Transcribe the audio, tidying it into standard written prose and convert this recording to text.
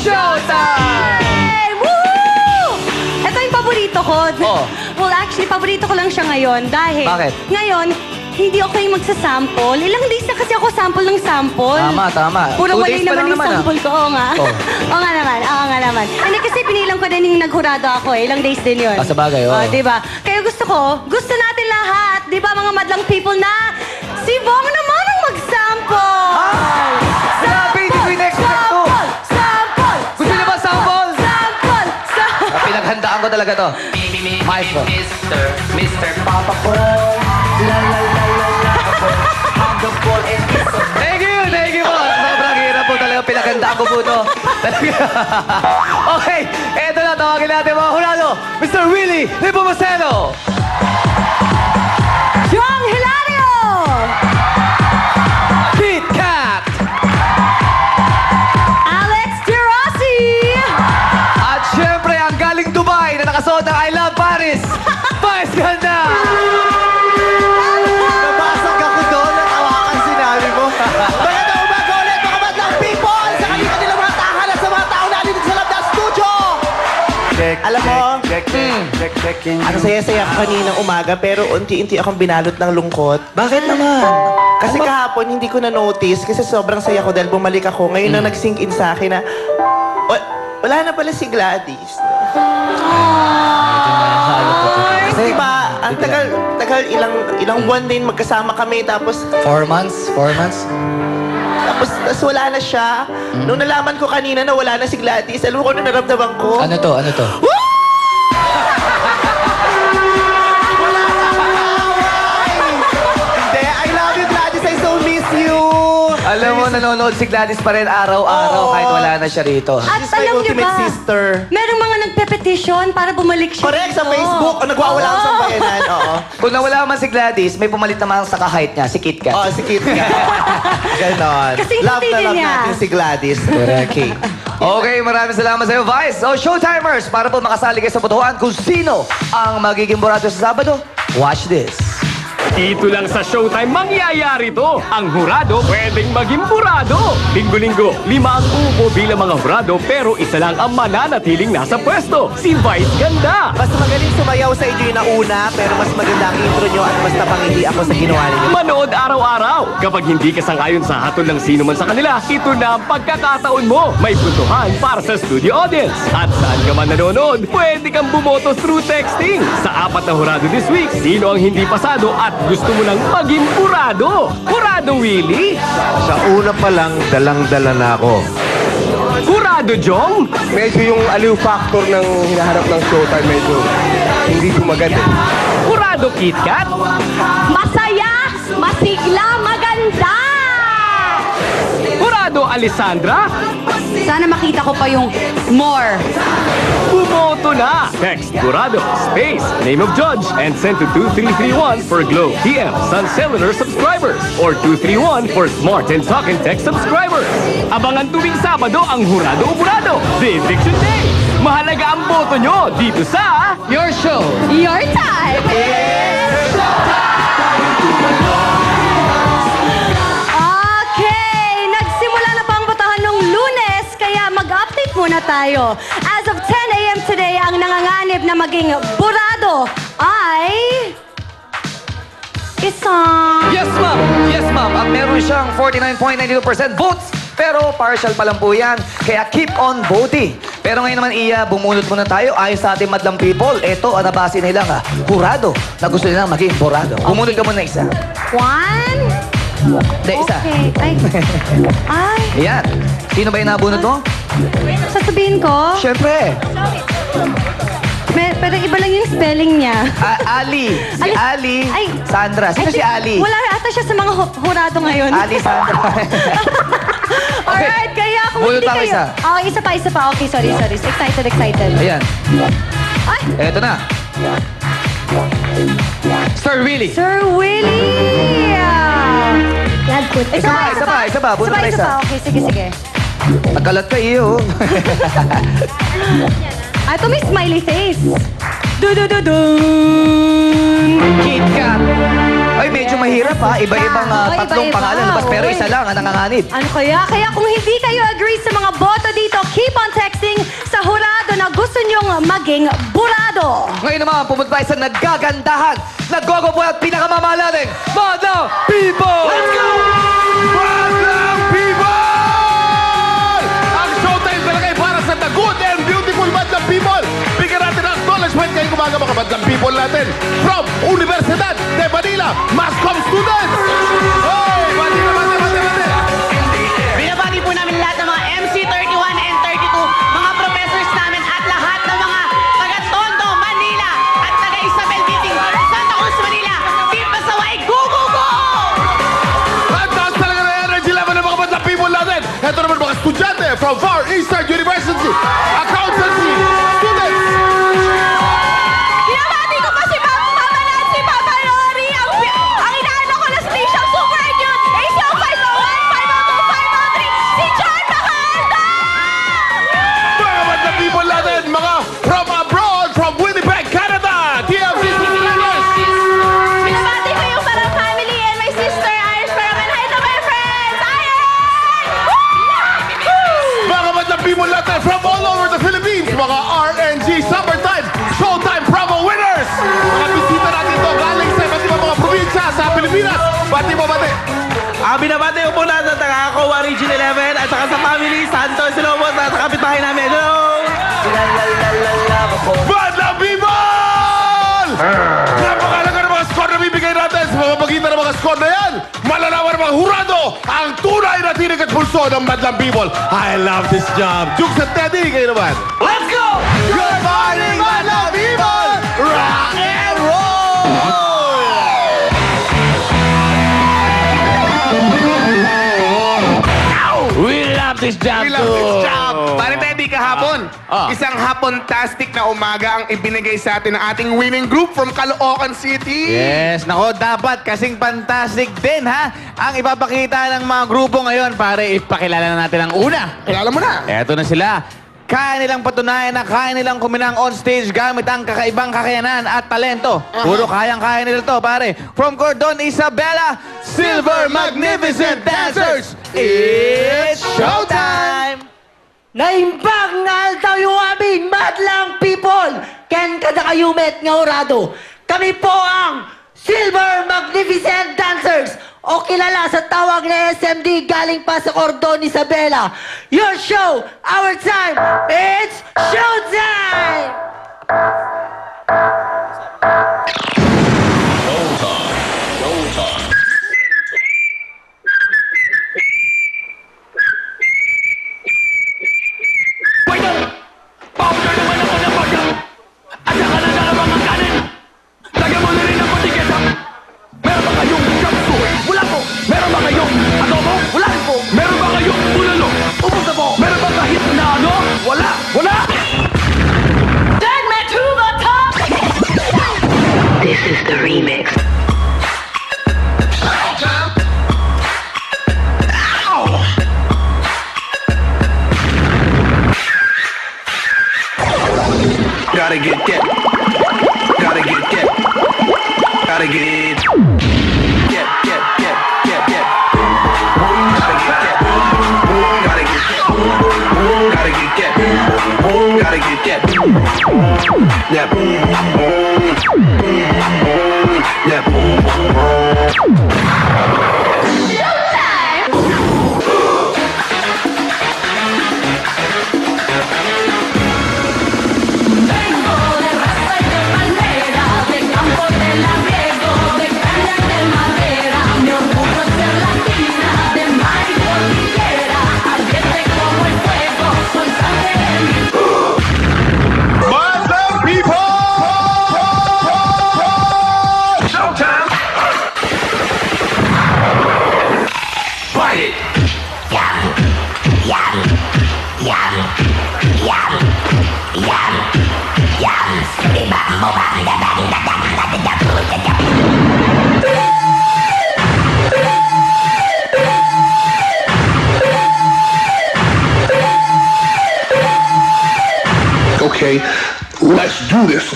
Showtime! Hey! Woohoo! Ito yung paborito ko. Oh. Well, actually, paborito ko lang siya ngayon dahil... Bakit? Ngayon, hindi ako yung magsasample. Ilang days na kasi ako sample ng sample. Tama. Puro 2 wala days pa naman lang yung naman, sample ko. Oo nga. Oh. Oo nga naman. Hindi kasi pinilang ko din yung naghurado ako eh. Ilang days din yun. Sa bagay, oo. Diba? Kaya gusto natin lahat, di ba mga madlang people na si Bong naman ang mag-sample! Grabe, hindi ko in-expect to. Sample! Gusto niyo ba sample? Sample! Pinaghandaan ko talaga to. Maestro. Mr. Papa Paul. La la la la la. Hanggang Paul and Iso. Thank you po. Sobrang hirap po talaga. Pinaghandaan ko po to. Okay, eto na. Tawagin natin mga hurado. Mr. Willie Nepomuceno. Jong Hilario! Kit Kat. Alex De Rossi! At syempre, ang galing Dubai na nakasuot ng I Love Paris. Vice Ganda. Nabasag ako doon at awakan sinabi mo. Magandang umaga ulit mga madlang people! Sa kanilang mga tahanan sa mga tao na dito sa loob ng studio! Alam mo, ang saya-saya ko kaninang umaga pero unti-unti akong binalot ng lungkot. Bakit naman? Kasi kahapon hindi ko na-notice kasi sobrang saya ko dahil bumalik ako. Ngayon na nag-sink in sa akin na wala na pala si Gladys. Kasi diba, ang tagal ilang buwan din magkasama kami tapos 4 months? 4 months? Tapos wala na siya. Nung nalaman ko kanina na wala na si Gladys, alam mo kung ano naramdaman ko? Ano to? Hindi, I love you Gladys, I so miss you. Alam mo, nanonood si Gladys pa rin araw-araw Oo. kahit wala na siya rito. At She's my alam niyo ultimate ba, sister. merong mga nagpe-petition para bumalik siya Correct, sa dito. Facebook. Nagwawala ang Oo. sambayanan. Oo. Kung nawala man si Gladys, may pumalit naman sa kahit niya, si Kit Kat. Oh, si Kit Kat. Ganon. Kasing Love tuti na din love niya. natin si Gladys. Okay. Okay, maraming salamat sa iyo, Vice. So, Showtimers, para po makasali kayo sa botohan kung sino ang magiging burado sa Sabado, watch this. Dito lang sa Showtime mangyayari to. Ang hurado pwedeng maging burado. Linggo-linggo, 5 ang uupo bilang mga hurado pero isa lang ang mananatiling nasa pwesto. Si Vice Ganda. Mas magaling sumayaw sa inyo yung nauna, pero mas maganda ang intro nyo at mas napangiti ako sa ginawa ninyo. Manood araw-araw. Kapag hindi ka sang-ayon sa hatol ng sino man sa kanila, ito na ang pagkakataon mo. May puntuhan para sa studio audience. At saan ka man nanonood, pwede kang bumoto through texting. Sa 4 na hurado this week, sino ang hindi pasado at gusto mo lang maging burado? Burado Willie? Sa una pa lang, dalang-dala na ako. Burado Jong? Medyo yung aliw factor ng hinahanap ng Showtime, medyo hindi gumagad eh. Burado Kit Kat? Masaya, masigla, maganda! Burado Alessandra? Sana makita ko pa yung more. Bumoto na! Text Burado, space, name of judge, and send to 2331 for Glow PM Sun Cellular subscribers or 231 for Smart and Talk and Text subscribers. Abangan tuwing Sabado ang Hurado o Burado, The Eviction Day. Mahalaga ang boto nyo dito sa Your show. Your time! Okay, nagsimula na pa ang botohan nung Lunes, kaya mag-update muna tayo. As of 10 a.m. today, ang nanganganib na maging burado ay... Isang... Yes, ma'am. Yes, ma'am. At meron siyang 49.92% votes. Pero partial pa lang po yan. Kaya keep on voting. Pero ngayon naman, Iya, bumunot muna tayo. Ayon sa ating madlang people, ito ang nabase nilang hurado na gusto nilang maging burado. Bumunot ka muna isa. One... Hindi, isa. Okay. Ay. Ayan. Sino ba yung nabunot mo? Sasabihin ko? Siyempre. Pero iba lang yung spelling niya. Ali. Si Ali. Ay. Sandra. Sino si Ali? Wala ata siya sa mga hurado ngayon. Ali Sandra. Alright, kaya kung Bunot hindi ako kayo... isa. Oh, isa pa. Okay, sorry. Excited. Ayan. Ay, Eto na. Sir Willie. Sir Willie! Isa pa. Bunot na isa. Okay, sige. Nagkalat ka iyo. Ito may smiley face. Dun! Kit Kat. Ay, medyo mahirap ha. Iba-ibang tatlong pangalan. Pero isa lang ang nanganganib. Ano kaya? Kaya kung hindi kayo agree sa mga boto dito, keep on texting. maging burado. Ngayon naman, pumunta tayo sa nagagandahan, naggogoboy at pinakamamahal natin, Madlang People! Let's go! Madlang People! Ang showtime talaga ay para sa the good and beautiful Madlang People. Bigyan natin ang acknowledgement ngayong umaga mga Madlang People natin from Universidad de Manila, Mascom students! Hoy! Bati! Binabati po namin lahat ng mga MC31 and 32, mga professors namin at lahat ng mga taga Tondo, Manila at taga Isabel Biting, Santa Cruz, Manila. Team Pasaway, go, go, go! Ang taas talaga ng energy level ng mga Madlang People natin. Ito naman mga estudyante from Far Eastern University, Accountancy students. Binabati ko pa si Papa Nancy, Papa Rory, ang inaano ko na station super cute, ACO 501, 502, 503, si John Macardo! Mga Madlang People natin, mga from abroad, from Winnipeg, Canada, TFCC leaders. Binabati ko yung parang family and my sister Irish Paraman. Hi to my friends! Iris! Mga Madlang People natin from all over the Philippines, mga RNG Summertime Showtime promo winners. Mga bisita natin ito galing sa iba't ibang mga probinsya sa Pilipinas. Bati mo, bati. Binabati ko po na sa taga-Coa Region 11 at saka sa family, Santos, Silobos at sa kapitbahay namin. Hello! Madlang People! Napakalaga ng mga score na bibigay natin sa pamamagitan ng mga score na yan. Malalaman ng mga hurado ang tunay na tinig at pulso ng Madlang People. I love this job. Jukes at Teddy, kayo naman. Let's go! Good morning, Madlang People! Rock and roll! We love this job We love this too. job. Pare Teddy, kahapon, isang hapon-tastic na umaga ang ibinigay sa atin ng ating winning group from Caloocan City. Yes, nako, dapat kasing fantastic din, ha? Ang ipapakita ng mga grupo ngayon, pare, ipakilala na natin ang una. Kilala mo na. Eto na sila. Kaya nilang patunayan na kaya nilang kuminang on stage gamit ang kakaibang kakayanan at talento. Puro kayang-kaya nila to, pare. From Cordon Isabela, Silver Magnificent Dancers, it's showtime! Naimbag na altaw yung aming Madlang People! Ken kada kayumet nga orado. Kami po ang Silver Magnificent Dancers o kilala sa tawag na SMD galing pa sa Cordon Isabela. Your show, our time, it's showtime! Powder naman ako ng bagyo. At saka na dalawang ang kanin. Lagyan mo na rin ang patiketa. Meron ba kayong chopsuey? Wala po. Meron ba kayong adobo? Wala rin po. Meron ba kayong bulalo? Ubus na po. Meron ba kahit na ano? Wala. Wala. Take me to the top! This is the remix. Gotta get that. Gotta get that. Gotta get. Get. Gotta get that. Gotta get that. Gotta get that. Gotta get that. Yeah. Madlang People! Showtime! Fight it! Okay, let's do this.